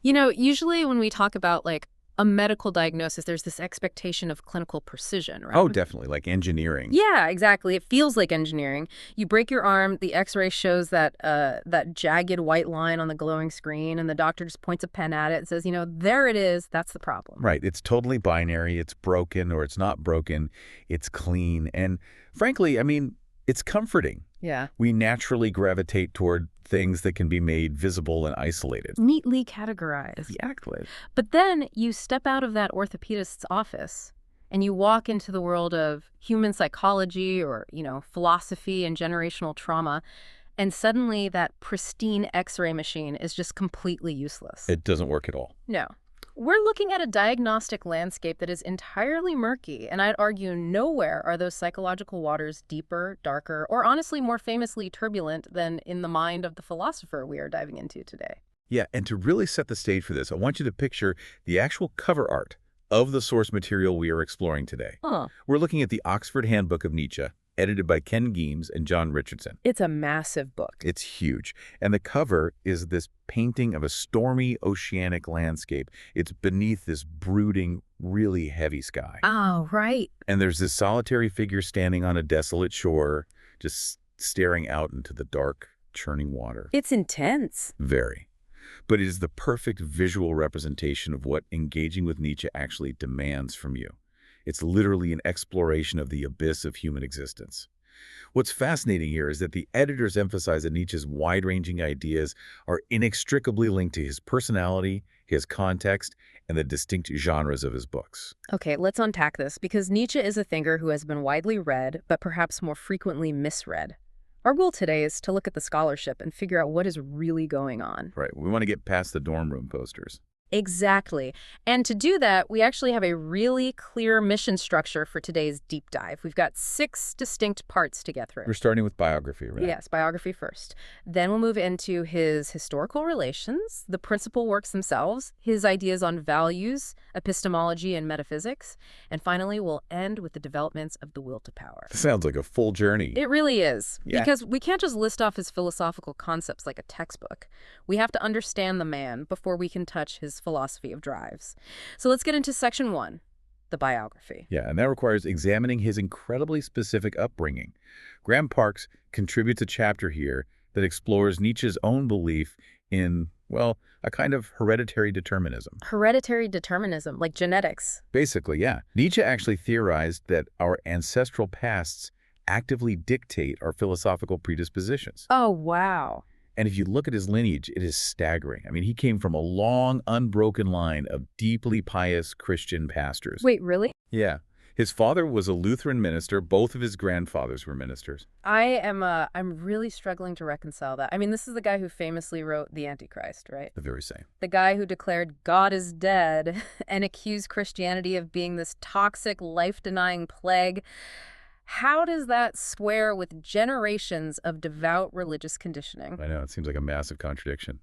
Usually when we talk about like a medical diagnosis, there's this expectation of clinical precision, right? Oh, definitely, like engineering. Yeah, exactly. It feels like engineering. You break your arm, the X-ray shows that jagged white line on the glowing screen, and the doctor just points a pen at it and says, there it is. That's the problem. Right, it's totally binary. It's broken or it's not broken. It's clean. And frankly, it's comforting. Yeah. We naturally gravitate toward things that can be made visible and isolated. Neatly categorized. Exactly. But then you step out of that orthopedist's office and you walk into the world of human psychology or, philosophy and generational trauma, and suddenly that pristine X-ray machine is just completely useless. It doesn't work at all. No. We're looking at a diagnostic landscape that is entirely murky, and I'd argue nowhere are those psychological waters deeper, darker, or honestly more famously turbulent than in the mind of the philosopher we are diving into today. Yeah, and to really set the stage for this, I want you to picture the actual cover art of the source material we are exploring today. Huh. We're looking at the Oxford Handbook of Nietzsche, edited by Ken Geames and John Richardson. It's a massive book. It's huge. And the cover is this painting of a stormy oceanic landscape. It's beneath this brooding, really heavy sky. Oh, right. And there's this solitary figure standing on a desolate shore, just staring out into the dark, churning water. It's intense. Very. But it is the perfect visual representation of what engaging with Nietzsche actually demands from you. It's literally an exploration of the abyss of human existence. What's fascinating here is that the editors emphasize that Nietzsche's wide-ranging ideas are inextricably linked to his personality, his context, and the distinct genres of his books. Okay, let's unpack this, because Nietzsche is a thinker who has been widely read, but perhaps more frequently misread. Our goal today is to look at the scholarship and figure out what is really going on. Right. We want to get past the dorm room posters. Exactly. And to do that, we actually have a really clear mission structure for today's deep dive. We've got 6 distinct parts to get through. We're starting with biography, right? Yes, biography first. Then we'll move into his historical relations, the principal works themselves, his ideas on values, epistemology, and metaphysics. And finally, we'll end with the developments of the will to power. Sounds like a full journey. It really is. Yeah. Because we can't just list off his philosophical concepts like a textbook. We have to understand the man before we can touch his philosophy of drives. So let's get into section 1, the biography. Yeah, and that requires examining his incredibly specific upbringing. Graham Parks contributes a chapter here that explores Nietzsche's own belief in, well, a kind of hereditary determinism. Hereditary determinism, like genetics. Basically, yeah. Nietzsche actually theorized that our ancestral pasts actively dictate our philosophical predispositions. Oh, wow. And if you look at his lineage, it is staggering. He came from a long, unbroken line of deeply pious Christian pastors. Wait, really? Yeah. His father was a Lutheran minister. Both of his grandfathers were ministers. I'm really struggling to reconcile that. This is the guy who famously wrote The Antichrist, right? The very same. The guy who declared God is dead and accused Christianity of being this toxic, life-denying plague. How does that square with generations of devout religious conditioning? I know, it seems like a massive contradiction.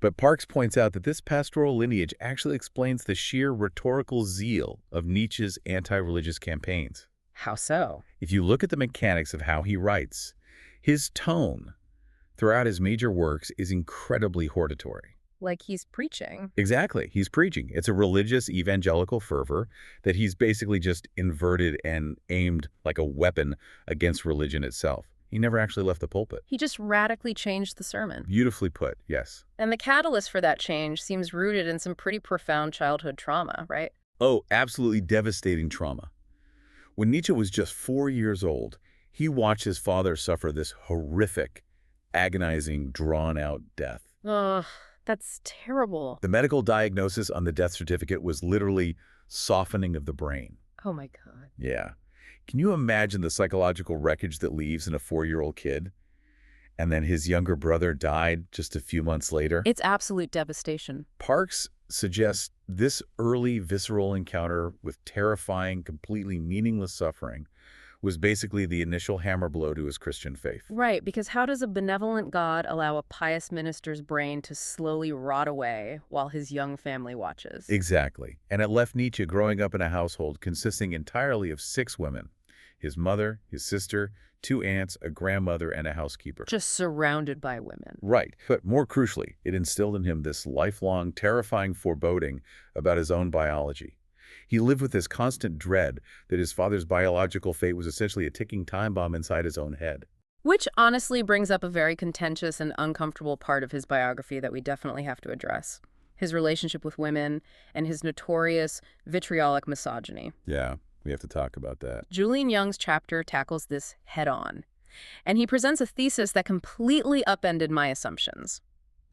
But Parks points out that this pastoral lineage actually explains the sheer rhetorical zeal of Nietzsche's anti-religious campaigns. How so? If you look at the mechanics of how he writes, his tone throughout his major works is incredibly hortatory. Like he's preaching. Exactly. He's preaching. It's a religious evangelical fervor that he's basically just inverted and aimed like a weapon against religion itself. He never actually left the pulpit. He just radically changed the sermon. Beautifully put, yes. And the catalyst for that change seems rooted in some pretty profound childhood trauma, right? Oh, absolutely devastating trauma. When Nietzsche was just 4 years old, he watched his father suffer this horrific, agonizing, drawn-out death. Ugh. That's terrible. The medical diagnosis on the death certificate was literally softening of the brain. Oh my God. Yeah. Can you imagine the psychological wreckage that leaves in a 4-year-old kid? And then his younger brother died just a few months later. It's absolute devastation. Parks suggests this early visceral encounter with terrifying, completely meaningless suffering was basically the initial hammer blow to his Christian faith. Right, because how does a benevolent God allow a pious minister's brain to slowly rot away while his young family watches? Exactly. And it left Nietzsche growing up in a household consisting entirely of 6 women: his mother, his sister, 2 aunts, a grandmother, and a housekeeper. Just surrounded by women. Right. But more crucially, it instilled in him this lifelong, terrifying foreboding about his own biology. He lived with this constant dread that his father's biological fate was essentially a ticking time bomb inside his own head. Which honestly brings up a very contentious and uncomfortable part of his biography that we definitely have to address. His relationship with women and his notorious vitriolic misogyny. Yeah, we have to talk about that. Julian Jung's chapter tackles this head-on, and he presents a thesis that completely upended my assumptions.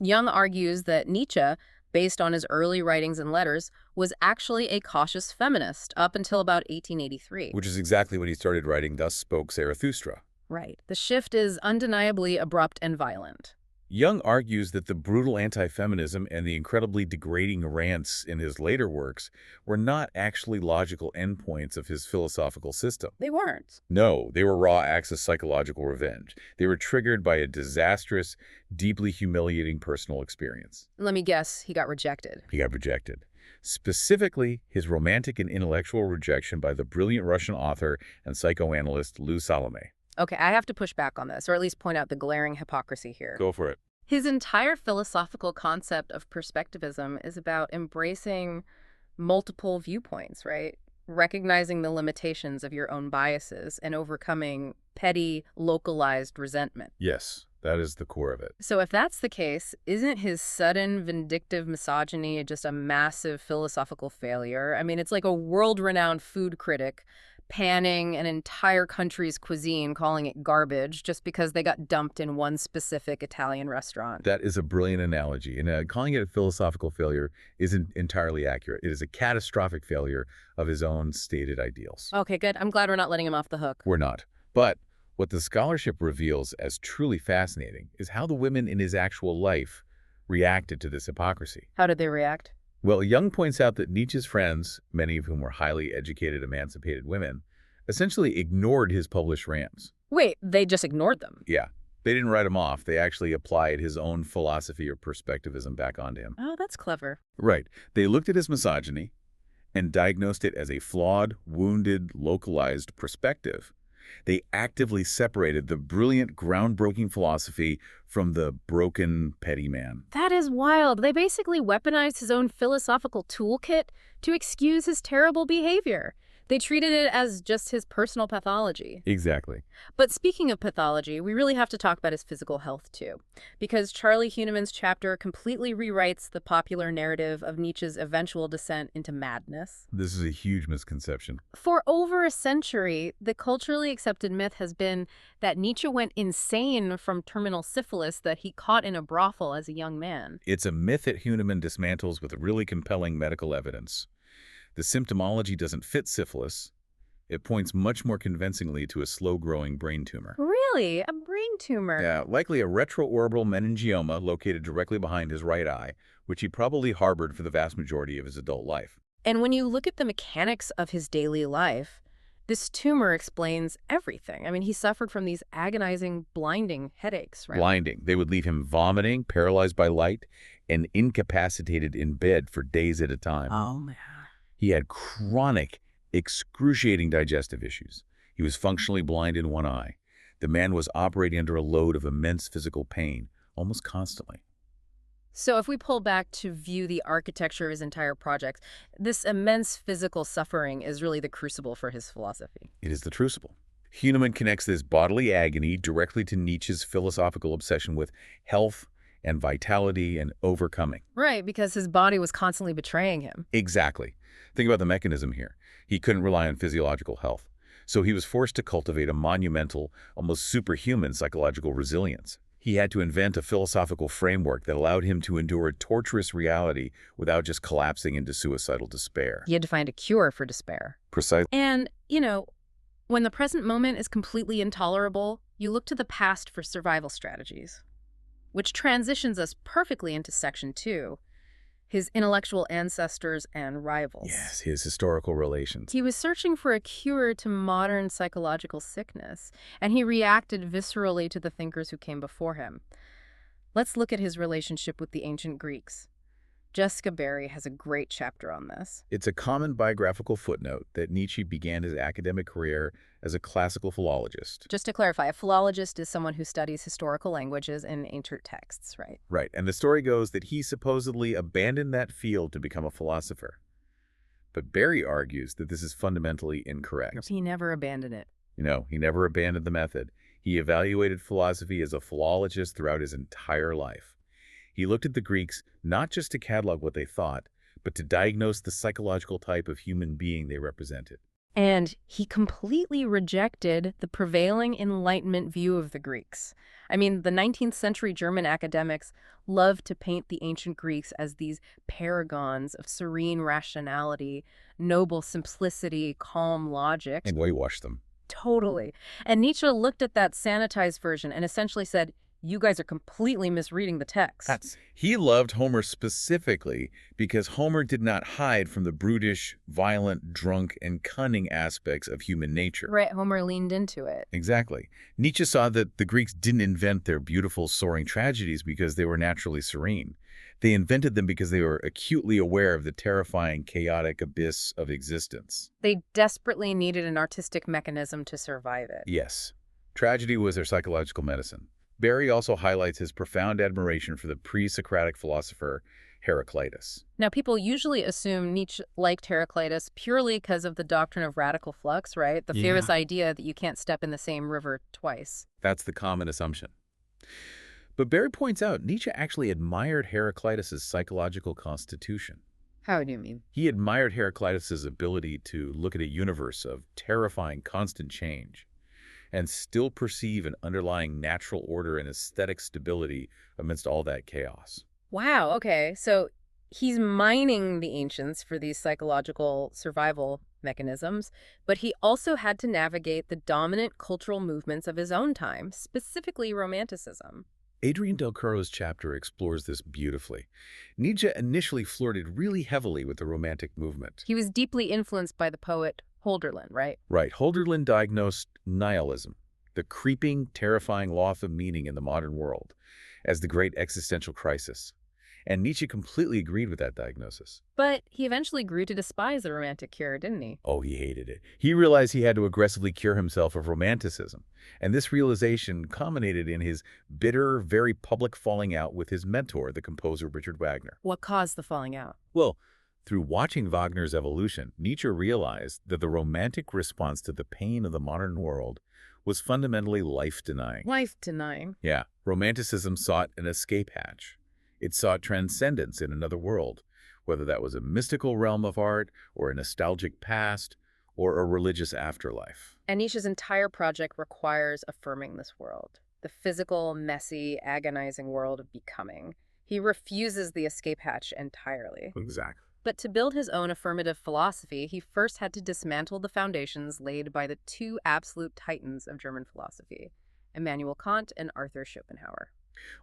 Jung argues that Nietzsche, based on his early writings and letters, was actually a cautious feminist up until about 1883. Which is exactly when he started writing Thus Spoke Zarathustra. Right. The shift is undeniably abrupt and violent. Jung argues that the brutal anti-feminism and the incredibly degrading rants in his later works were not actually logical endpoints of his philosophical system. They weren't. No, they were raw acts of psychological revenge. They were triggered by a disastrous, deeply humiliating personal experience. Let me guess, he got rejected. He got rejected. Specifically, his romantic and intellectual rejection by the brilliant Russian author and psychoanalyst Lou Salome. Okay, I have to push back on this, or at least point out the glaring hypocrisy here. Go for it. His entire philosophical concept of perspectivism is about embracing multiple viewpoints, right? Recognizing the limitations of your own biases and overcoming petty, localized resentment. Yes, that is the core of it. So if that's the case, isn't his sudden, vindictive misogyny just a massive philosophical failure? I mean, it's like a world-renowned food critic panning an entire country's cuisine, calling it garbage, just because they got dumped in one specific Italian restaurant. That is a brilliant analogy, and calling it a philosophical failure isn't entirely accurate. It is a catastrophic failure of his own stated ideals. Okay, good. I'm glad we're not letting him off the hook. We're not. But what the scholarship reveals as truly fascinating is how the women in his actual life reacted to this hypocrisy. How did they react? Well, Jung points out that Nietzsche's friends, many of whom were highly educated, emancipated women, essentially ignored his published rants. Wait, they just ignored them? Yeah. They didn't write him off. They actually applied his own philosophy or perspectivism back onto him. Oh, that's clever. Right. They looked at his misogyny and diagnosed it as a flawed, wounded, localized perspective. They actively separated the brilliant, groundbreaking philosophy from the broken, petty man. That is wild. They basically weaponized his own philosophical toolkit to excuse his terrible behavior. They treated it as just his personal pathology. Exactly. But speaking of pathology, we really have to talk about his physical health, too. Because Charlie Huneman's chapter completely rewrites the popular narrative of Nietzsche's eventual descent into madness. This is a huge misconception. For over a century, the culturally accepted myth has been that Nietzsche went insane from terminal syphilis that he caught in a brothel as a young man. It's a myth that Huneman dismantles with really compelling medical evidence. The symptomology doesn't fit syphilis. It points much more convincingly to a slow-growing brain tumor. Really? A brain tumor? Yeah, likely a retroorbital meningioma located directly behind his right eye, which he probably harbored for the vast majority of his adult life. And when you look at the mechanics of his daily life, this tumor explains everything. I mean, he suffered from these agonizing, blinding headaches, right? Blinding. They would leave him vomiting, paralyzed by light, and incapacitated in bed for days at a time. Oh, man. He had chronic, excruciating digestive issues. He was functionally blind in one eye. The man was operating under a load of immense physical pain, almost constantly. So if we pull back to view the architecture of his entire project, this immense physical suffering is really the crucible for his philosophy. It is the crucible. Huneman connects this bodily agony directly to Nietzsche's philosophical obsession with health and vitality and overcoming. Right, because his body was constantly betraying him. Exactly. Think about the mechanism here. He couldn't rely on physiological health, so he was forced to cultivate a monumental, almost superhuman psychological resilience. He had to invent a philosophical framework that allowed him to endure a torturous reality without just collapsing into suicidal despair. He had to find a cure for despair. Precisely. And, when the present moment is completely intolerable, you look to the past for survival strategies, which transitions us perfectly into Section 2, his intellectual ancestors and rivals. Yes, his historical relations. He was searching for a cure to modern psychological sickness, and he reacted viscerally to the thinkers who came before him. Let's look at his relationship with the ancient Greeks. Jessica Barry has a great chapter on this. It's a common biographical footnote that Nietzsche began his academic career as a classical philologist. Just to clarify, a philologist is someone who studies historical languages and ancient texts, right? Right, and the story goes that he supposedly abandoned that field to become a philosopher. But Barry argues that this is fundamentally incorrect. He never abandoned it. He never abandoned the method. He evaluated philosophy as a philologist throughout his entire life. He looked at the Greeks not just to catalog what they thought, but to diagnose the psychological type of human being they represented. And he completely rejected the prevailing Enlightenment view of the Greeks. I mean, the 19th century German academics loved to paint the ancient Greeks as these paragons of serene rationality, noble simplicity, calm logic. And whitewash them. Totally. And Nietzsche looked at that sanitized version and essentially said, you guys are completely misreading the text. He loved Homer specifically because Homer did not hide from the brutish, violent, drunk, and cunning aspects of human nature. Right, Homer leaned into it. Exactly. Nietzsche saw that the Greeks didn't invent their beautiful, soaring tragedies because they were naturally serene. They invented them because they were acutely aware of the terrifying, chaotic abyss of existence. They desperately needed an artistic mechanism to survive it. Yes. Tragedy was their psychological medicine. Barry also highlights his profound admiration for the pre-Socratic philosopher Heraclitus. Now, people usually assume Nietzsche liked Heraclitus purely because of the doctrine of radical flux, right? The famous idea that you can't step in the same river twice. That's the common assumption. But Barry points out Nietzsche actually admired Heraclitus's psychological constitution. How do you mean? He admired Heraclitus's ability to look at a universe of terrifying constant change and still perceive an underlying natural order and aesthetic stability amidst all that chaos. Wow, okay. So he's mining the ancients for these psychological survival mechanisms, but he also had to navigate the dominant cultural movements of his own time, specifically Romanticism. Adrian Del Curro's chapter explores this beautifully. Nietzsche initially flirted really heavily with the Romantic movement. He was deeply influenced by the poet Hölderlin, right? Right. Hölderlin diagnosed nihilism, the creeping, terrifying loss of meaning in the modern world, as the great existential crisis. And Nietzsche completely agreed with that diagnosis. But he eventually grew to despise the Romantic cure, didn't he? Oh, he hated it. He realized he had to aggressively cure himself of Romanticism. And this realization culminated in his bitter, very public falling out with his mentor, the composer Richard Wagner. What caused the falling out? Well, through watching Wagner's evolution, Nietzsche realized that the romantic response to the pain of the modern world was fundamentally life-denying. Life-denying? Yeah, Romanticism sought an escape hatch. It sought transcendence in another world, whether that was a mystical realm of art or a nostalgic past or a religious afterlife. And Nietzsche's entire project requires affirming this world, the physical, messy, agonizing world of becoming. He refuses the escape hatch entirely. Exactly. But to build his own affirmative philosophy, he first had to dismantle the foundations laid by the two absolute titans of German philosophy, Immanuel Kant and Arthur Schopenhauer.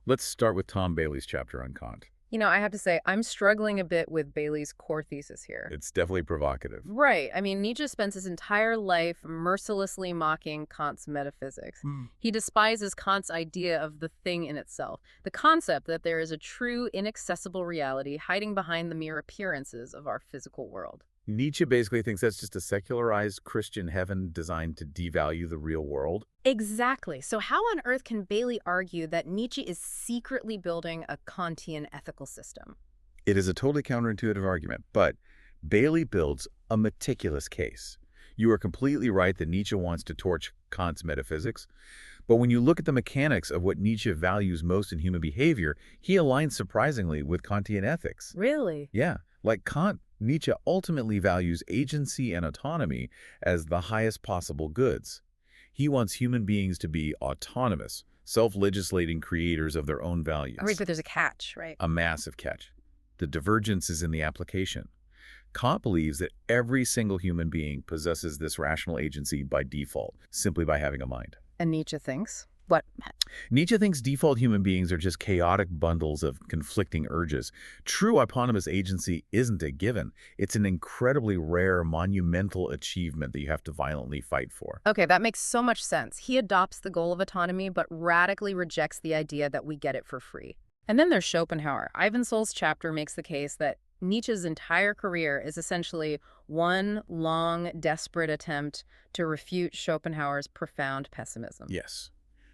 Let's start with Tom Bailey's chapter on Kant. You know, I have to say, I'm struggling a bit with Bailey's core thesis here. It's definitely provocative. Right. I mean, Nietzsche spends his entire life mercilessly mocking Kant's metaphysics. He despises Kant's idea of the thing in itself, the concept that there is a true, inaccessible reality hiding behind the mere appearances of our physical world. Nietzsche basically thinks that's just a secularized Christian heaven designed to devalue the real world. Exactly. So how on earth can Bailey argue that Nietzsche is secretly building a Kantian ethical system? It is a totally counterintuitive argument, but Bailey builds a meticulous case. You are completely right that Nietzsche wants to torch Kant's metaphysics, but when you look at the mechanics of what Nietzsche values most in human behavior, he aligns surprisingly with Kantian ethics. Really? Yeah, like Kant, Nietzsche ultimately values agency and autonomy as the highest possible goods. He wants human beings to be autonomous, self-legislating creators of their own values. Right, but there's a catch, right? A massive catch. The divergence is in the application. Kant believes that every single human being possesses this rational agency by default, simply by having a mind. And Nietzsche thinks? What? Nietzsche thinks default human beings are just chaotic bundles of conflicting urges. True autonomous agency isn't a given. It's an incredibly rare, monumental achievement that you have to violently fight for. Okay, that makes so much sense. He adopts the goal of autonomy, but radically rejects the idea that we get it for free. And then there's Schopenhauer. Ivan Soul's chapter makes the case that Nietzsche's entire career is essentially one long, desperate attempt to refute Schopenhauer's profound pessimism. Yes.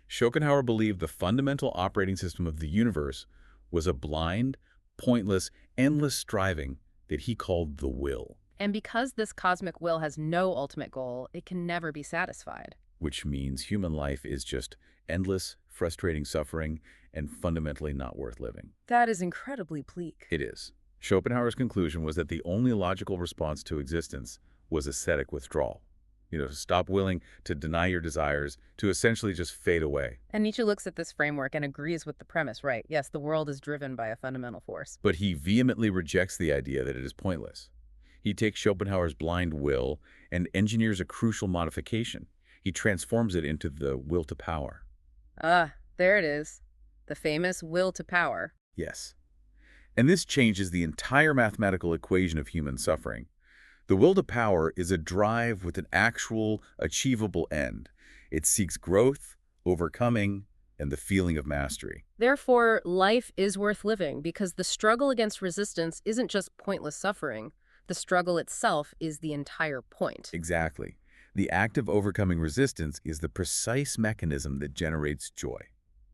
Schopenhauer believed the fundamental operating system of the universe was a blind, pointless, endless striving that he called the will, And because this cosmic will has no ultimate goal, it can never be satisfied. which means human life is just endless, frustrating suffering and fundamentally not worth living. That is incredibly bleak. It is. Schopenhauer's conclusion was that the only logical response to existence was ascetic withdrawal. To stop willing to deny your desires, to essentially just fade away. And Nietzsche looks at this framework and agrees with the premise, right? Yes, the world is driven by a fundamental force. But he vehemently rejects the idea that it is pointless. He takes Schopenhauer's blind will and engineers a crucial modification. He transforms it into the will to power. Ah, there it is. The famous will to power. Yes. And this changes the entire mathematical equation of human suffering. The will to power is a drive with an actual, achievable end. It seeks growth, overcoming, and the feeling of mastery. Therefore, life is worth living because the struggle against resistance isn't just pointless suffering. The struggle itself is the entire point. Exactly. The act of overcoming resistance is the precise mechanism that generates joy.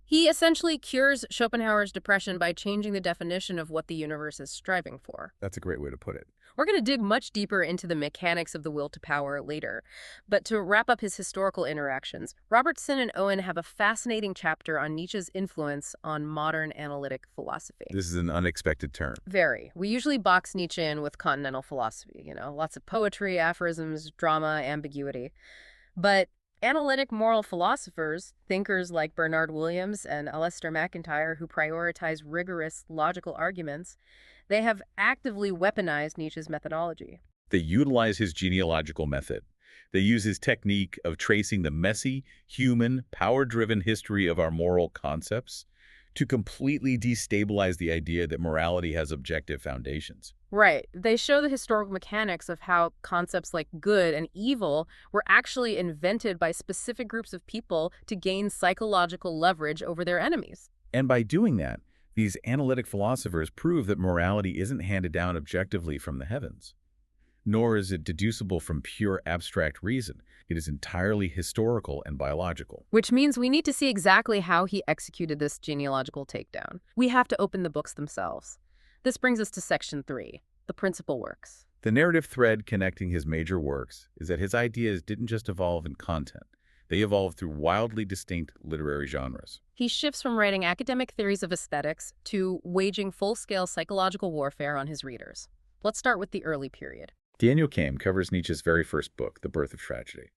He essentially cures Schopenhauer's depression by changing the definition of what the universe is striving for. That's a great way to put it. We're going to dig much deeper into the mechanics of the will to power later. But to wrap up his historical interactions, Robertson and Owen have a fascinating chapter on Nietzsche's influence on modern analytic philosophy. This is an unexpected turn. Very. We usually box Nietzsche in with continental philosophy, lots of poetry, aphorisms, drama, ambiguity. But analytic moral philosophers, thinkers like Bernard Williams and Alasdair MacIntyre, who prioritize rigorous, logical arguments, they have actively weaponized Nietzsche's methodology. They utilize his genealogical method. They use his technique of tracing the messy, human, power-driven history of our moral concepts to completely destabilize the idea that morality has objective foundations. Right. They show the historical mechanics of how concepts like good and evil were actually invented by specific groups of people to gain psychological leverage over their enemies. And by doing that, these analytic philosophers prove that morality isn't handed down objectively from the heavens, nor is it deducible from pure abstract reason. It is entirely historical and biological. Which means we need to see exactly how he executed this genealogical takedown. We have to open the books themselves. This brings us to Section 3, the principal works. The narrative thread connecting his major works is that his ideas didn't just evolve in content. They evolved through wildly distinct literary genres. He shifts from writing academic theories of aesthetics to waging full-scale psychological warfare on his readers. Let's start with the early period. Daniel Kahn covers Nietzsche's very first book, The Birth of Tragedy.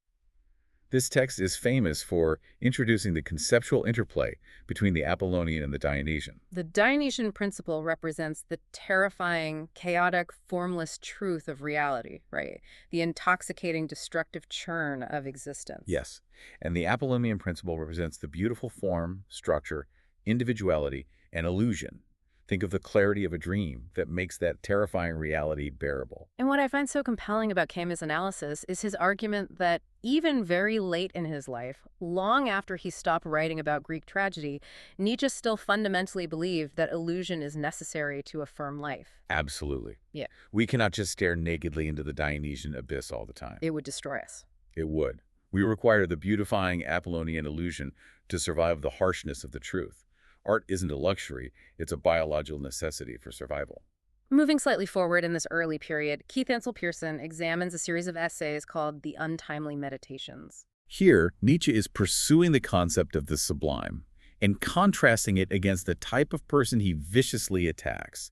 This text is famous for introducing the conceptual interplay between the Apollonian and the Dionysian. The Dionysian principle represents the terrifying, chaotic, formless truth of reality, right? The intoxicating, destructive churn of existence. Yes, and the Apollonian principle represents the beautiful form, structure, individuality, and illusion. Think of the clarity of a dream that makes that terrifying reality bearable. And what I find so compelling about Camus' analysis is his argument that even very late in his life, long after he stopped writing about Greek tragedy, Nietzsche still fundamentally believed that illusion is necessary to affirm life. Absolutely. Yeah. We cannot just stare nakedly into the Dionysian abyss all the time. It would destroy us. It would. We require the beautifying Apollonian illusion to survive the harshness of the truth. Art isn't a luxury, it's a biological necessity for survival. Moving slightly forward in this early period, Keith Ansel Pearson examines a series of essays called The Untimely Meditations. Here, Nietzsche is pursuing the concept of the sublime and contrasting it against the type of person he viciously attacks,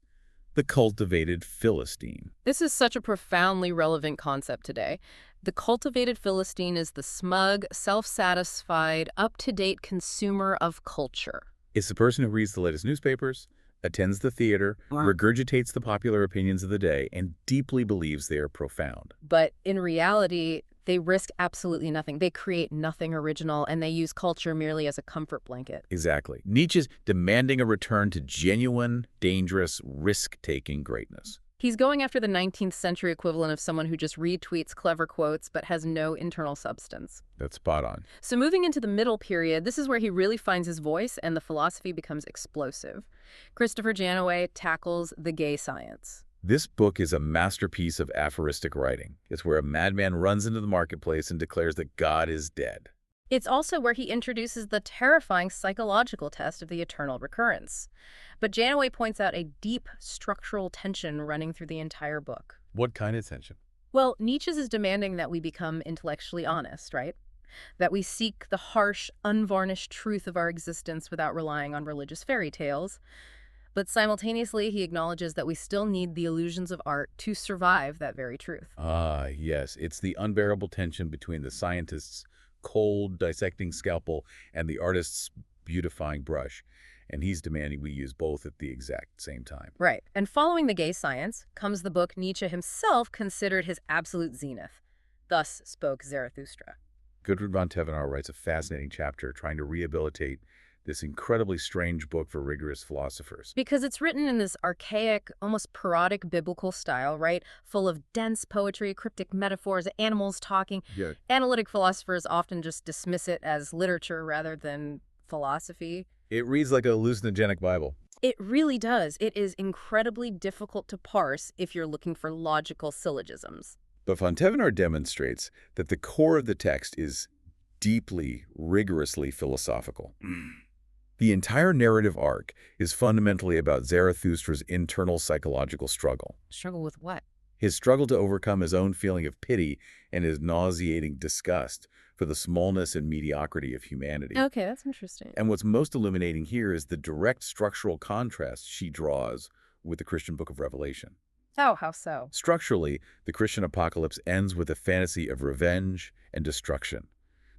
the cultivated Philistine. This is such a profoundly relevant concept today. The cultivated Philistine is the smug, self-satisfied, up-to-date consumer of culture. It's the person who reads the latest newspapers, attends the theater, regurgitates the popular opinions of the day, and deeply believes they are profound. But in reality, they risk absolutely nothing. They create nothing original, and they use culture merely as a comfort blanket. Exactly. Nietzsche's demanding a return to genuine, dangerous, risk-taking greatness. He's going after the 19th century equivalent of someone who just retweets clever quotes but has no internal substance. That's spot on. So moving into the middle period, this is where he really finds his voice and the philosophy becomes explosive. Christopher Janaway tackles the gay science. This book is a masterpiece of aphoristic writing. It's where a madman runs into the marketplace and declares that God is dead. It's also where he introduces the terrifying psychological test of the eternal recurrence. But Janaway points out a deep structural tension running through the entire book. What kind of tension? Well, Nietzsche is demanding that we become intellectually honest, right? That we seek the harsh, unvarnished truth of our existence without relying on religious fairy tales. But simultaneously, he acknowledges that we still need the illusions of art to survive that very truth. Ah, yes. It's the unbearable tension between the scientist's cold, dissecting scalpel and the artist's beautifying brush. And he's demanding we use both at the exact same time. Right. And following the gay science comes the book Nietzsche himself considered his absolute zenith. Thus spoke Zarathustra. Gudrun von Tevenau writes a fascinating chapter trying to rehabilitate this incredibly strange book for rigorous philosophers. Because it's written in this archaic, almost parodic biblical style, right? Full of dense poetry, cryptic metaphors, animals talking. Yeah. Analytic philosophers often just dismiss it as literature rather than philosophy. It reads like a hallucinogenic Bible. It really does. It is incredibly difficult to parse if you're looking for logical syllogisms. But von Tevenau demonstrates that the core of the text is deeply, rigorously philosophical. The entire narrative arc is fundamentally about Zarathustra's internal psychological struggle. Struggle with what? His struggle to overcome his own feeling of pity and his nauseating disgust for the smallness and mediocrity of humanity. Okay, that's interesting. And what's most illuminating here is the direct structural contrast she draws with the Christian book of Revelation. Oh, how so? Structurally, the Christian apocalypse ends with a fantasy of revenge and destruction.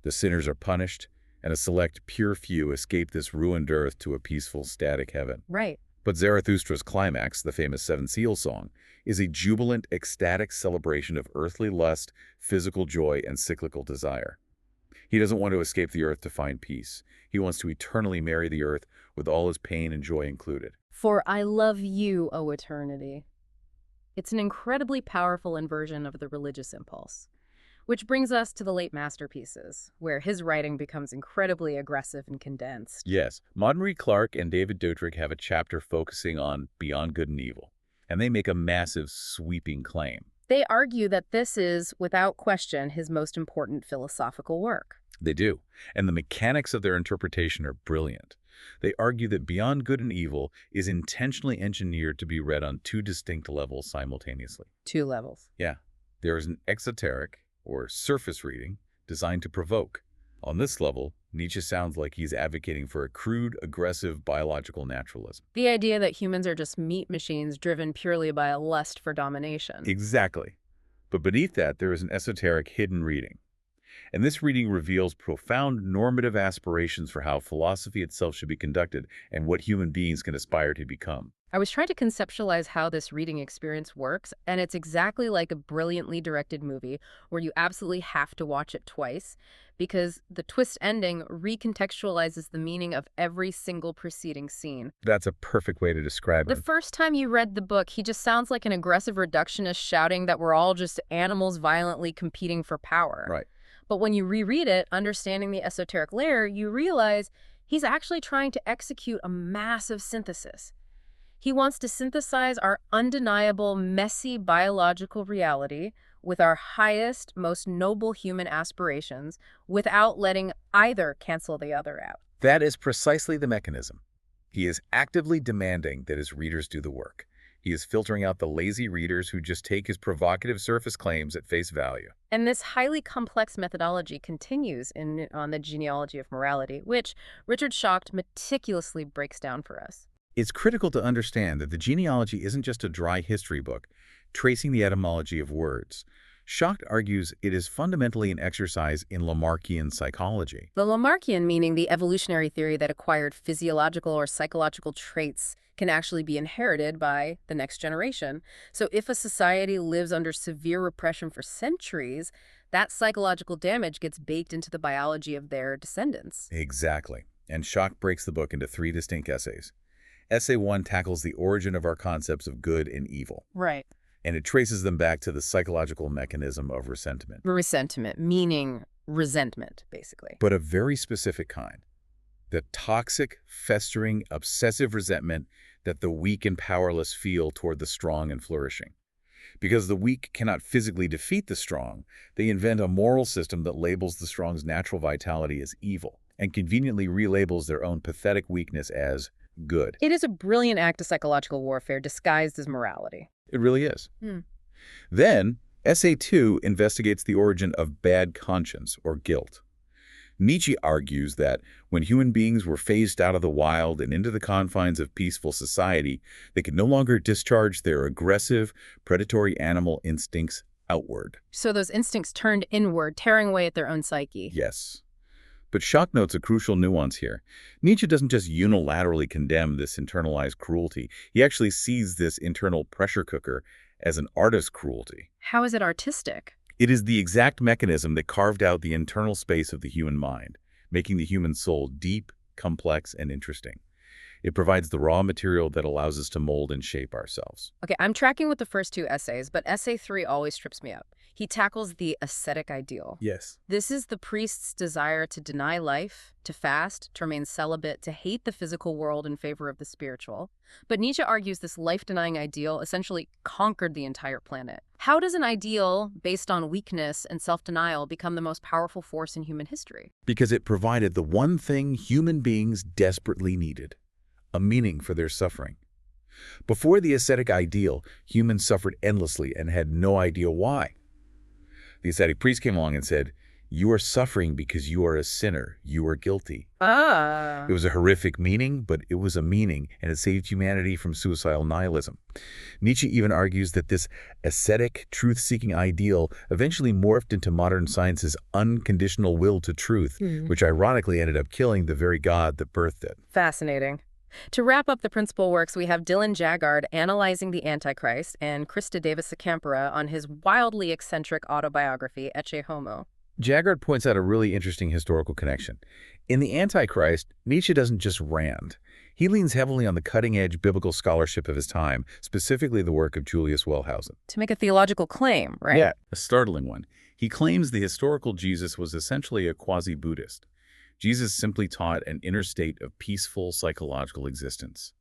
The sinners are punished, and a select pure few escape this ruined earth to a peaceful, static heaven. Right. But Zarathustra's climax, the famous Seven Seals song, is a jubilant, ecstatic celebration of earthly lust, physical joy, and cyclical desire. He doesn't want to escape the earth to find peace. He wants to eternally marry the earth with all its pain and joy included. For I love you, O eternity. It's an incredibly powerful inversion of the religious impulse. Which brings us to the late masterpieces, where his writing becomes incredibly aggressive and condensed. Yes, Maud Clark and David Dodrick have a chapter focusing on Beyond Good and Evil, and they make a massive, sweeping claim. They argue that this is, without question, his most important philosophical work. They do, and the mechanics of their interpretation are brilliant. They argue that Beyond Good and Evil is intentionally engineered to be read on two distinct levels simultaneously. Two levels. Yeah, there is an exoteric, or surface reading, designed to provoke. On this level, Nietzsche sounds like he's advocating for a crude, aggressive biological naturalism. The idea that humans are just meat machines driven purely by a lust for domination. Exactly. But beneath that, there is an esoteric hidden reading. And this reading reveals profound normative aspirations for how philosophy itself should be conducted and what human beings can aspire to become. I was trying to conceptualize how this reading experience works, and it's exactly like a brilliantly directed movie where you absolutely have to watch it twice because the twist ending recontextualizes the meaning of every single preceding scene. That's a perfect way to describe The it. first time you read the book, he just sounds like an aggressive reductionist shouting that we're all just animals violently competing for power. Right. But when you reread it, understanding the esoteric layer, you realize he's actually trying to execute a massive synthesis. He wants to synthesize our undeniable, messy biological reality with our highest, most noble human aspirations without letting either cancel the other out. That is precisely the mechanism. He is actively demanding that his readers do the work. He is filtering out the lazy readers who just take his provocative surface claims at face value. And this highly complex methodology continues on the genealogy of morality, which Richard Schacht meticulously breaks down for us. It's critical to understand that the genealogy isn't just a dry history book, tracing the etymology of words. Schacht argues it is fundamentally an exercise in Lamarckian psychology. The Lamarckian meaning the evolutionary theory that acquired physiological or psychological traits can actually be inherited by the next generation. So if a society lives under severe repression for centuries, that psychological damage gets baked into the biology of their descendants. Exactly. And Schacht breaks the book into three distinct essays. Essay 1 tackles the origin of our concepts of good and evil, Right. and it traces them back to the psychological mechanism of resentment, Resentment, meaning resentment, basically. but a very specific kind. The toxic, festering, obsessive resentment that the weak and powerless feel toward the strong and flourishing. Because the weak cannot physically defeat the strong, they invent a moral system that labels the strong's natural vitality as evil and conveniently relabels their own pathetic weakness as good. It is a brilliant act of psychological warfare disguised as morality. It really is. Hmm. Then, Essay 2 investigates the origin of bad conscience or guilt. Nietzsche argues that when human beings were phased out of the wild and into the confines of peaceful society, they could no longer discharge their aggressive, predatory animal instincts outward. So those instincts turned inward, tearing away at their own psyche. Yes. But Schock notes a crucial nuance here. Nietzsche doesn't just unilaterally condemn this internalized cruelty. He actually sees this internal pressure cooker as an artist's cruelty. How is it artistic? It is the exact mechanism that carved out the internal space of the human mind, making the human soul deep, complex, and interesting. It provides the raw material that allows us to mold and shape ourselves. Okay, I'm tracking with the first two essays, but essay 3 always trips me up. He tackles the ascetic ideal. Yes. This is the priest's desire to deny life, to fast, to remain celibate, to hate the physical world in favor of the spiritual. But Nietzsche argues this life-denying ideal essentially conquered the entire planet. How does an ideal based on weakness and self-denial become the most powerful force in human history? Because it provided the one thing human beings desperately needed: a meaning for their suffering. Before the ascetic ideal, humans suffered endlessly and had no idea why. The ascetic priest came along and said, "You are suffering because you are a sinner. You are guilty." Ah. It was a horrific meaning, but it was a meaning, and it saved humanity from suicidal nihilism. Nietzsche even argues that this ascetic, truth-seeking ideal eventually morphed into modern science's unconditional will to truth, which ironically ended up killing the very God that birthed it. Fascinating. To wrap up the principal works, we have Dylan Jaggard analyzing the Antichrist and Krista Davis-Campera on his wildly eccentric autobiography, Ecce Homo. Jaggard points out a really interesting historical connection. In the Antichrist, Nietzsche doesn't just rant. He leans heavily on the cutting-edge biblical scholarship of his time, specifically the work of Julius Wellhausen. To make a theological claim, right? Yeah, a startling one. He claims the historical Jesus was essentially a quasi-Buddhist. Jesus simply taught an inner state of peaceful psychological existence.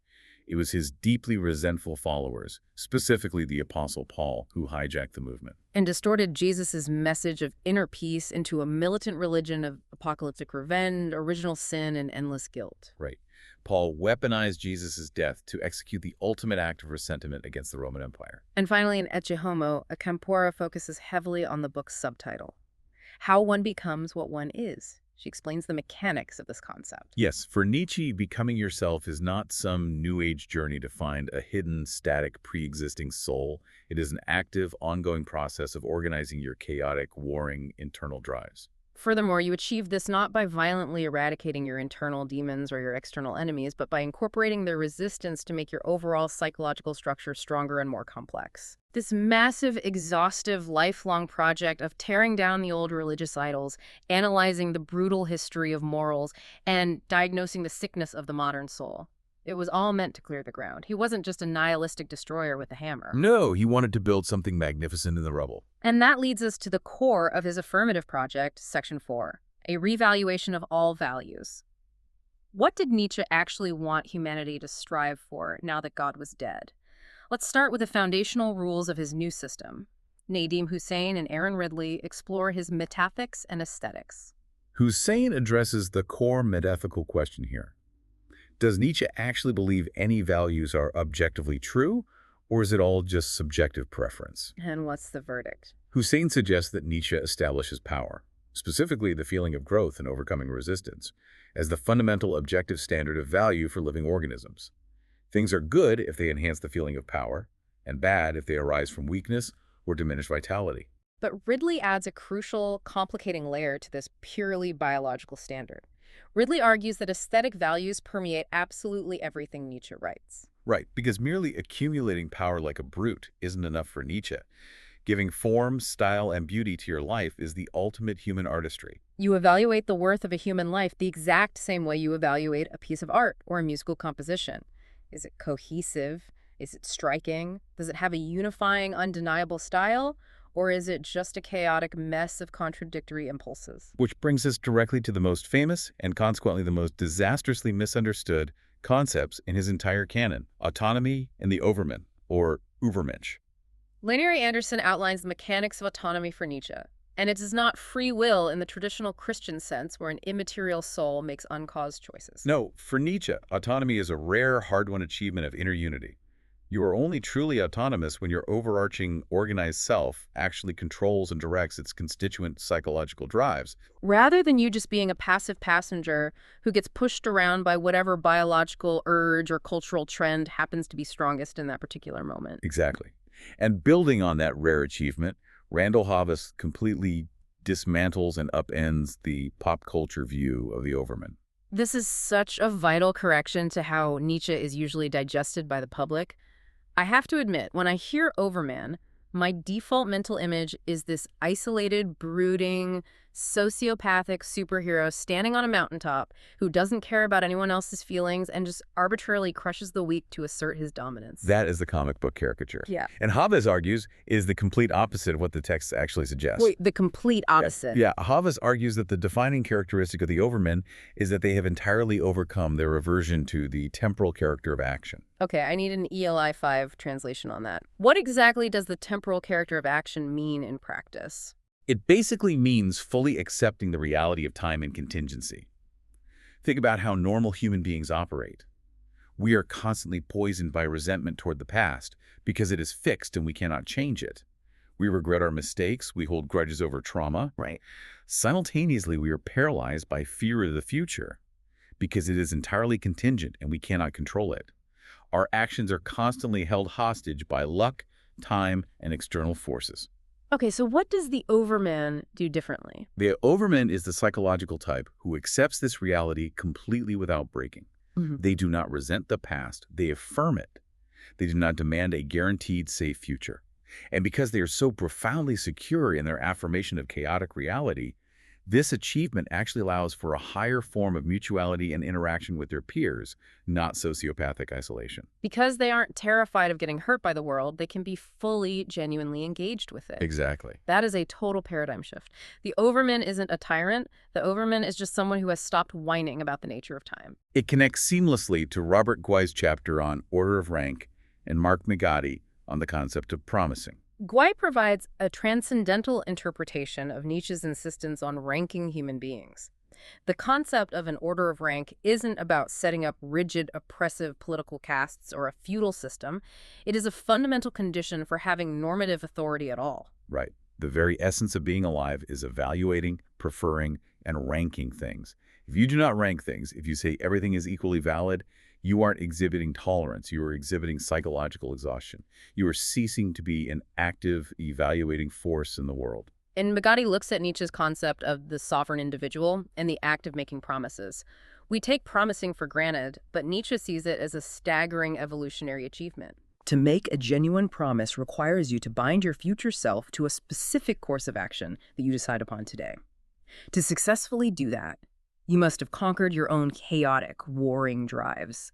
It was his deeply resentful followers, specifically the Apostle Paul, who hijacked the movement. And distorted Jesus' message of inner peace into a militant religion of apocalyptic revenge, original sin, and endless guilt. Right. Paul weaponized Jesus' death to execute the ultimate act of resentment against the Roman Empire. And finally, in Ecce Homo, Campora focuses heavily on the book's subtitle, How One Becomes What One Is. She explains the mechanics of this concept. Yes, for Nietzsche, becoming yourself is not some New Age journey to find a hidden, static, pre-existing soul. It is an active, ongoing process of organizing your chaotic, warring internal drives. Furthermore, you achieve this not by violently eradicating your internal demons or your external enemies, but by incorporating their resistance to make your overall psychological structure stronger and more complex. This massive, exhaustive, lifelong project of tearing down the old religious idols, analyzing the brutal history of morals, and diagnosing the sickness of the modern soul. It was all meant to clear the ground. He wasn't just a nihilistic destroyer with a hammer. No, he wanted to build something magnificent in the rubble. And that leads us to the core of his affirmative project, Section 4, a revaluation of all values. What did Nietzsche actually want humanity to strive for now that God was dead? Let's start with the foundational rules of his new system. Nadim Hussain and Aaron Ridley explore his metaphysics and aesthetics. Hussain addresses the core metaphysical question here. Does Nietzsche actually believe any values are objectively true, or is it all just subjective preference? And what's the verdict? Hussain suggests that Nietzsche establishes power, specifically the feeling of growth and overcoming resistance, as the fundamental objective standard of value for living organisms. Things are good if they enhance the feeling of power, and bad if they arise from weakness or diminished vitality. But Ridley adds a crucial, complicating layer to this purely biological standard. Ridley argues that aesthetic values permeate absolutely everything Nietzsche writes. Right, because merely accumulating power like a brute isn't enough for Nietzsche. Giving form, style, and beauty to your life is the ultimate human artistry. You evaluate the worth of a human life the exact same way you evaluate a piece of art or a musical composition. Is it cohesive? Is it striking? Does it have a unifying, undeniable style? Or is it just a chaotic mess of contradictory impulses? Which brings us directly to the most famous, and consequently the most disastrously misunderstood, concepts in his entire canon: autonomy and the Overman, or Übermensch. Laneri Anderson outlines the mechanics of autonomy for Nietzsche, and it is not free will in the traditional Christian sense where an immaterial soul makes uncaused choices. No, for Nietzsche, autonomy is a rare, hard-won achievement of inner unity. You are only truly autonomous when your overarching, organized self actually controls and directs its constituent psychological drives. Rather than you just being a passive passenger who gets pushed around by whatever biological urge or cultural trend happens to be strongest in that particular moment. Exactly. And building on that rare achievement, Randall Havis completely dismantles and upends the pop culture view of the Overman. This is such a vital correction to how Nietzsche is usually digested by the public. I have to admit, when I hear Overman, my default mental image is this isolated, brooding, sociopathic superhero standing on a mountaintop who doesn't care about anyone else's feelings and just arbitrarily crushes the weak to assert his dominance. That is the comic book caricature. Yeah. And Havis argues is the complete opposite of what the text actually suggests. Wait, the complete opposite. Yeah, Havis argues that the defining characteristic of the Overmen is that they have entirely overcome their aversion to the temporal character of action. Okay, I need an ELI 5 translation on that. What exactly does the temporal character of action mean in practice? It basically means fully accepting the reality of time and contingency. Think about how normal human beings operate. We are constantly poisoned by resentment toward the past because it is fixed and we cannot change it. We regret our mistakes, we hold grudges over trauma. Right. Simultaneously, we are paralyzed by fear of the future because it is entirely contingent and we cannot control it. Our actions are constantly held hostage by luck, time, and external forces. Okay, so what does the Overman do differently? The Overman is the psychological type who accepts this reality completely without breaking. They do not resent the past, they affirm it. They do not demand a guaranteed safe future. And because they are so profoundly secure in their affirmation of chaotic reality, this achievement actually allows for a higher form of mutuality and interaction with their peers, not sociopathic isolation. Because they aren't terrified of getting hurt by the world, they can be fully, genuinely engaged with it. Exactly. That is a total paradigm shift. The Overman isn't a tyrant. The Overman is just someone who has stopped whining about the nature of time. It connects seamlessly to Robert Guy's chapter on order of rank and Mark Megatti on the concept of promising. Guy provides a transcendental interpretation of Nietzsche's insistence on ranking human beings. The concept of an order of rank isn't about setting up rigid, oppressive political castes or a feudal system. It is a fundamental condition for having normative authority at all. Right. The very essence of being alive is evaluating, preferring, and ranking things. If you do not rank things, if you say everything is equally valid, you aren't exhibiting tolerance. You are exhibiting psychological exhaustion. You are ceasing to be an active, evaluating force in the world. And Megatti looks at Nietzsche's concept of the sovereign individual and the act of making promises. We take promising for granted, but Nietzsche sees it as a staggering evolutionary achievement. To make a genuine promise requires you to bind your future self to a specific course of action that you decide upon today. To successfully do that, you must have conquered your own chaotic, warring drives.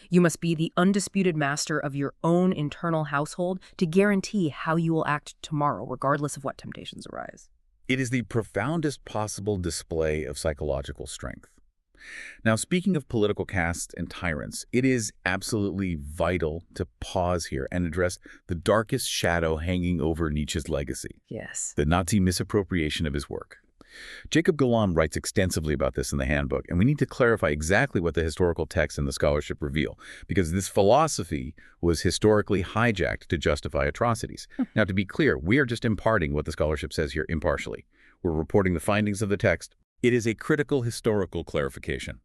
You must be the undisputed master of your own internal household to guarantee how you will act tomorrow, regardless of what temptations arise. It is the profoundest possible display of psychological strength. Now, speaking of political castes and tyrants, it is absolutely vital to pause here and address the darkest shadow hanging over Nietzsche's legacy, Yes. the Nazi misappropriation of his work. Jacob Golomb writes extensively about this in the Handbook, and we need to clarify exactly what the historical texts and the scholarship reveal, because this philosophy was historically hijacked to justify atrocities. Now, to be clear, we are just imparting what the scholarship says here impartially. We're reporting the findings of the text. It is a critical historical clarification.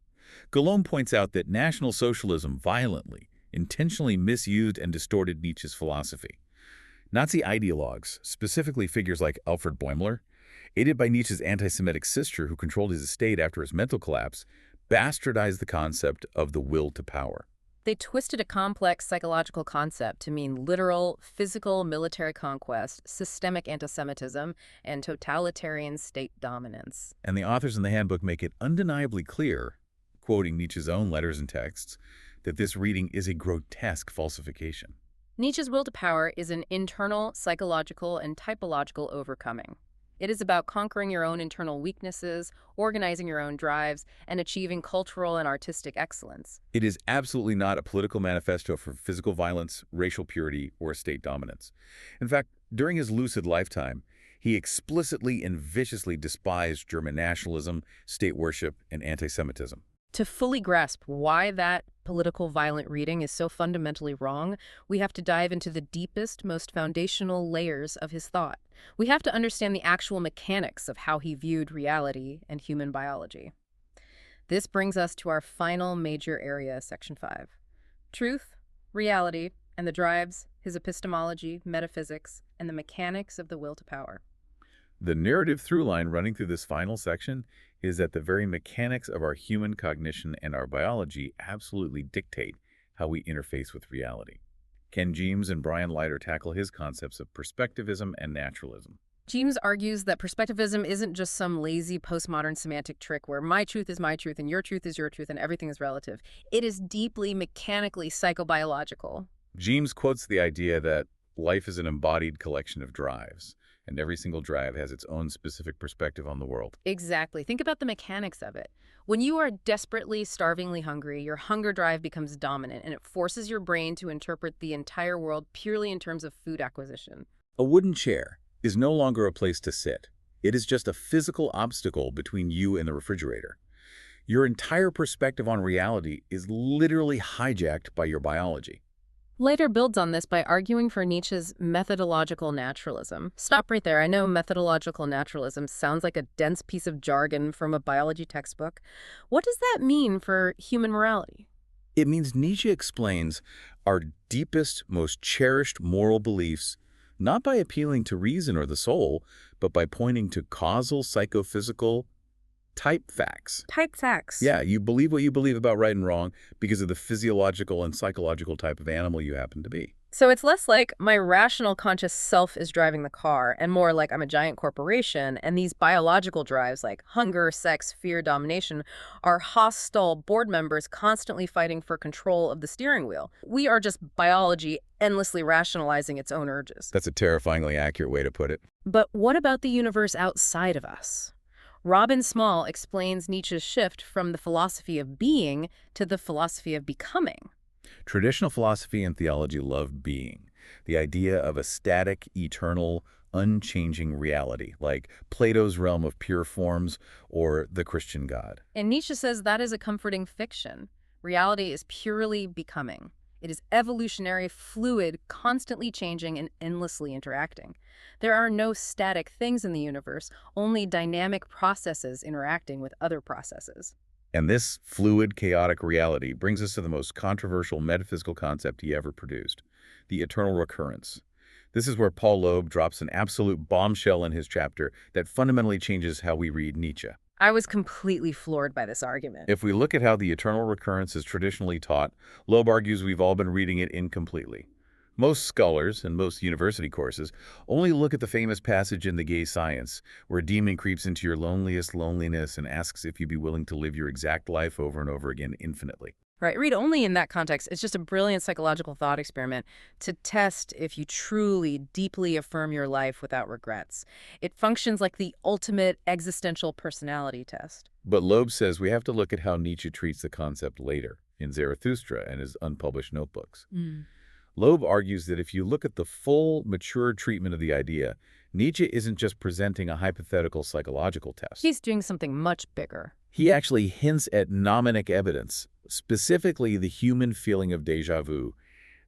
Golomb points out that National Socialism violently, intentionally misused and distorted Nietzsche's philosophy. Nazi ideologues, specifically figures like Alfred Bäumler, aided by Nietzsche's anti-Semitic sister who controlled his estate after his mental collapse, bastardized the concept of the will to power. They twisted a complex psychological concept to mean literal, physical military conquest, systemic anti-Semitism, and totalitarian state dominance. And the authors in the Handbook make it undeniably clear, quoting Nietzsche's own letters and texts, that this reading is a grotesque falsification. Nietzsche's will to power is an internal, psychological, and typological overcoming. It is about conquering your own internal weaknesses, organizing your own drives, and achieving cultural and artistic excellence. It is absolutely not a political manifesto for physical violence, racial purity, or state dominance. In fact, during his lucid lifetime, he explicitly and viciously despised German nationalism, state worship, and anti-Semitism. To fully grasp why that political violent reading is so fundamentally wrong, we have to dive into the deepest, most foundational layers of his thought. We have to understand the actual mechanics of how he viewed reality and human biology. This brings us to our final major area, Section 5. Truth, reality, and the drives, his epistemology, metaphysics, and the mechanics of the will to power. The narrative through line running through this final section is that the very mechanics of our human cognition and our biology absolutely dictate how we interface with reality. Ken James and Brian Leiter tackle his concepts of perspectivism and naturalism. James argues that perspectivism isn't just some lazy postmodern semantic trick where my truth is my truth and your truth is your truth and everything is relative. It is deeply mechanically psychobiological. James quotes the idea that life is an embodied collection of drives, and every single drive has its own specific perspective on the world. Exactly. Think about the mechanics of it. When you are desperately, starvingly hungry, your hunger drive becomes dominant, and it forces your brain to interpret the entire world purely in terms of food acquisition. A wooden chair is no longer a place to sit. It is just a physical obstacle between you and the refrigerator. Your entire perspective on reality is literally hijacked by your biology. Leiter builds on this by arguing for Nietzsche's methodological naturalism. Stop right there. I know methodological naturalism sounds like a dense piece of jargon from a biology textbook. What does that mean for human morality? It means Nietzsche explains our deepest, most cherished moral beliefs not by appealing to reason or the soul, but by pointing to causal, psychophysical, type facts. Type facts. Yeah, you believe what you believe about right and wrong because of the physiological and psychological type of animal you happen to be. So it's less like my rational conscious self is driving the car and more like I'm a giant corporation, and these biological drives like hunger, sex, fear, domination are hostile board members constantly fighting for control of the steering wheel. We are just biology endlessly rationalizing its own urges. That's a terrifyingly accurate way to put it. But what about the universe outside of us? Robin Small explains Nietzsche's shift from the philosophy of being to the philosophy of becoming. Traditional philosophy and theology love being, the idea of a static, eternal, unchanging reality, like Plato's realm of pure forms or the Christian God. And Nietzsche says that is a comforting fiction. Reality is purely becoming. It is evolutionary, fluid, constantly changing, and endlessly interacting. There are no static things in the universe, only dynamic processes interacting with other processes. And this fluid, chaotic reality brings us to the most controversial metaphysical concept he ever produced, the eternal recurrence. This is where Paul Loeb drops an absolute bombshell in his chapter that fundamentally changes how we read Nietzsche. I was completely floored by this argument. If we look at how the eternal recurrence is traditionally taught, Loeb argues we've all been reading it incompletely. Most scholars and most university courses only look at the famous passage in The Gay Science, where a demon creeps into your loneliest loneliness and asks if you'd be willing to live your exact life over and over again infinitely. Right, read only in that context. It's just a brilliant psychological thought experiment to test if you truly, deeply affirm your life without regrets. It functions like the ultimate existential personality test. But Loeb says we have to look at how Nietzsche treats the concept later, in Zarathustra and his unpublished notebooks. Loeb argues that if you look at the full, mature treatment of the idea, Nietzsche isn't just presenting a hypothetical psychological test. He's doing something much bigger. He actually hints at mnemonic evidence, specifically the human feeling of déjà vu,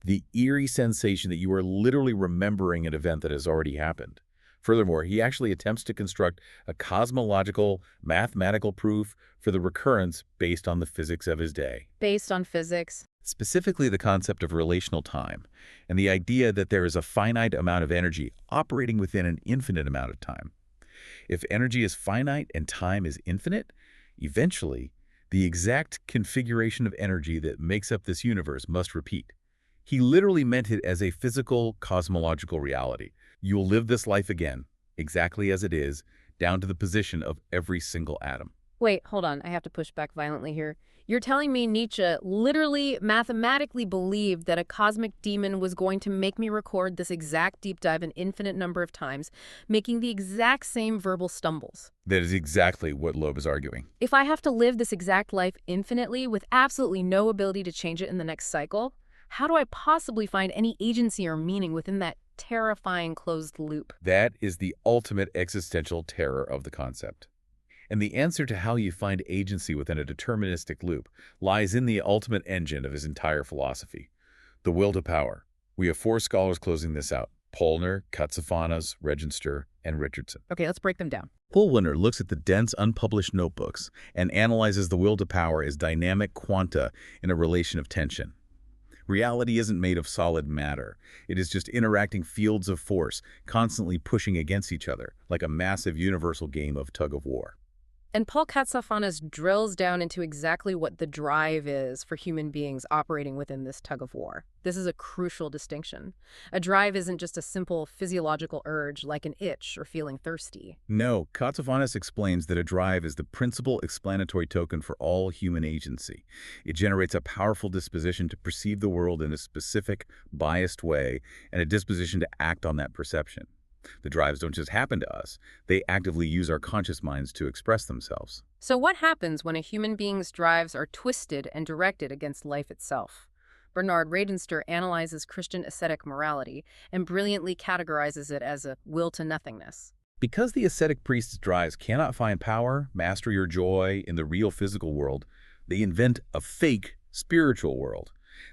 the eerie sensation that you are literally remembering an event that has already happened. Furthermore, he actually attempts to construct a cosmological, mathematical proof for the recurrence based on the physics of his day. Based on physics. Specifically the concept of relational time and the idea that there is a finite amount of energy operating within an infinite amount of time. If energy is finite and time is infinite, eventually, the exact configuration of energy that makes up this universe must repeat. He literally meant it as a physical, cosmological reality. You will live this life again, exactly as it is, down to the position of every single atom. Wait, hold on. I have to push back violently here. You're telling me Nietzsche literally mathematically believed that a cosmic demon was going to make me record this exact deep dive an infinite number of times, making the exact same verbal stumbles. That is exactly what Loeb is arguing. If I have to live this exact life infinitely with absolutely no ability to change it in the next cycle, how do I possibly find any agency or meaning within that terrifying closed loop? That is the ultimate existential terror of the concept. And the answer to how you find agency within a deterministic loop lies in the ultimate engine of his entire philosophy, the will to power. We have four scholars closing this out: Polner, Katsafanas, Regenster, and Richardson. Okay, let's break them down. Polner looks at the dense, unpublished notebooks and analyzes the will to power as dynamic quanta in a relation of tension. Reality isn't made of solid matter. It is just interacting fields of force, constantly pushing against each other, like a massive universal game of tug-of-war. And Paul Katsafanas drills down into exactly what the drive is for human beings operating within this tug-of-war. This is a crucial distinction. A drive isn't just a simple physiological urge like an itch or feeling thirsty. No, Katsafanas explains that a drive is the principal explanatory token for all human agency. It generates a powerful disposition to perceive the world in a specific, biased way, and a disposition to act on that perception. The drives don't just happen to us. They actively use our conscious minds to express themselves. So what happens when a human being's drives are twisted and directed against life itself? Bernard Regenster analyzes Christian ascetic morality and brilliantly categorizes it as a will to nothingness. Because the ascetic priest's drives cannot find power, mastery, or joy in the real physical world, they invent a fake spiritual world.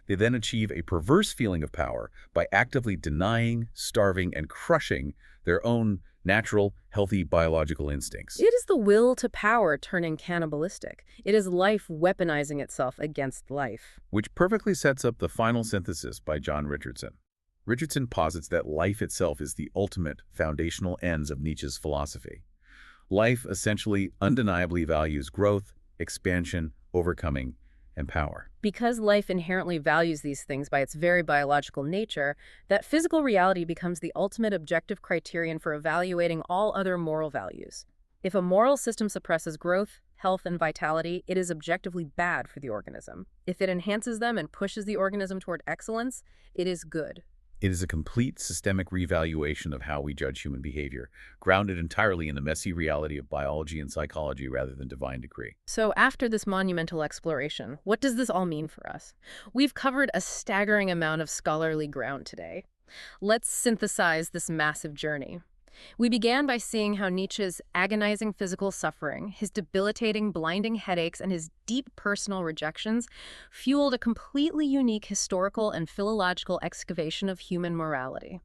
They then achieve a perverse feeling of power by actively denying, starving, and crushing their own natural, healthy biological instincts. It is the will to power turning cannibalistic. It is life weaponizing itself against life. Which perfectly sets up the final synthesis by John Richardson. Richardson posits that life itself is the ultimate foundational ends of Nietzsche's philosophy. Life essentially undeniably values growth, expansion, overcoming, and power. Because life inherently values these things by its very biological nature, that physical reality becomes the ultimate objective criterion for evaluating all other moral values. If a moral system suppresses growth, health, and vitality, it is objectively bad for the organism. If it enhances them and pushes the organism toward excellence, it is good. It is a complete systemic revaluation of how we judge human behavior, grounded entirely in the messy reality of biology and psychology rather than divine decree. So after this monumental exploration, what does this all mean for us? We've covered a staggering amount of scholarly ground today. Let's synthesize this massive journey. We began by seeing how Nietzsche's agonizing physical suffering, his debilitating, blinding headaches, and his deep personal rejections fueled a completely unique historical and philological excavation of human morality.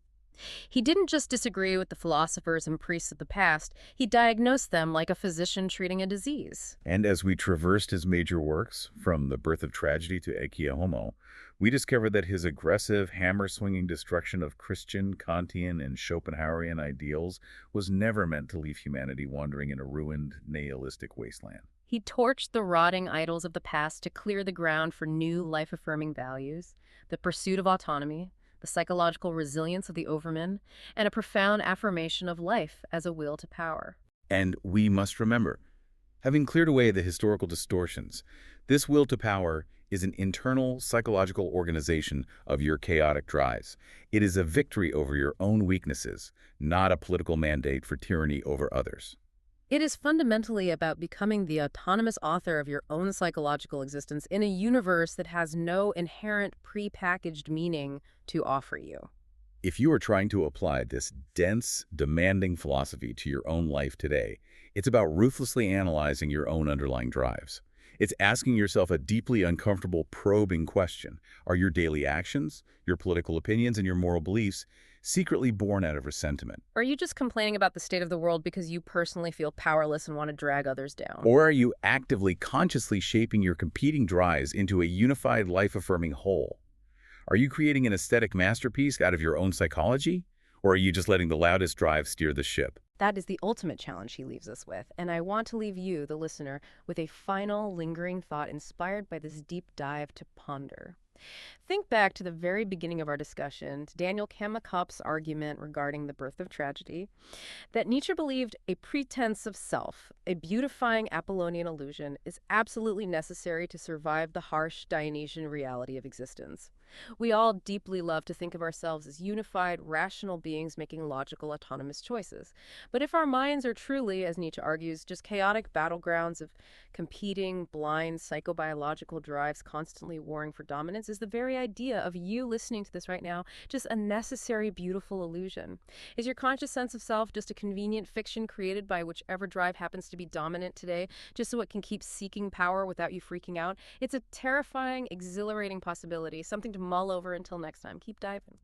He didn't just disagree with the philosophers and priests of the past, he diagnosed them like a physician treating a disease. And as we traversed his major works, from The Birth of Tragedy to Ecce Homo, we discovered that his aggressive, hammer-swinging destruction of Christian, Kantian, and Schopenhauerian ideals was never meant to leave humanity wandering in a ruined, nihilistic wasteland. He torched the rotting idols of the past to clear the ground for new, life-affirming values, the pursuit of autonomy, the psychological resilience of the overman, and a profound affirmation of life as a will to power. And we must remember, having cleared away the historical distortions, this will to power is an internal psychological organization of your chaotic drives. It is a victory over your own weaknesses, not a political mandate for tyranny over others. It is fundamentally about becoming the autonomous author of your own psychological existence in a universe that has no inherent prepackaged meaning to offer you. If you are trying to apply this dense, demanding philosophy to your own life today, it's about ruthlessly analyzing your own underlying drives. It's asking yourself a deeply uncomfortable, probing question. Are your daily actions, your political opinions, and your moral beliefs secretly born out of resentment? Or are you just complaining about the state of the world because you personally feel powerless and want to drag others down? Or are you actively, consciously shaping your competing drives into a unified, life-affirming whole? Are you creating an aesthetic masterpiece out of your own psychology? Or are you just letting the loudest drive steer the ship? That is the ultimate challenge he leaves us with, and I want to leave you, the listener, with a final lingering thought inspired by this deep dive to ponder. think back to the very beginning of our discussion, to Daniel Kammakup's argument regarding the birth of tragedy, that Nietzsche believed a pretense of self, a beautifying Apollonian illusion, is absolutely necessary to survive the harsh Dionysian reality of existence. We all deeply love to think of ourselves as unified, rational beings making logical, autonomous choices. But if our minds are truly, as Nietzsche argues, just chaotic battlegrounds of competing, blind, psychobiological drives constantly warring for dominance, is the very idea of you listening to this right now just a necessary, beautiful illusion? Is your conscious sense of self just a convenient fiction created by whichever drive happens to be dominant today, just so it can keep seeking power without you freaking out? It's a terrifying, exhilarating possibility, something to mull over until next time. Keep diving.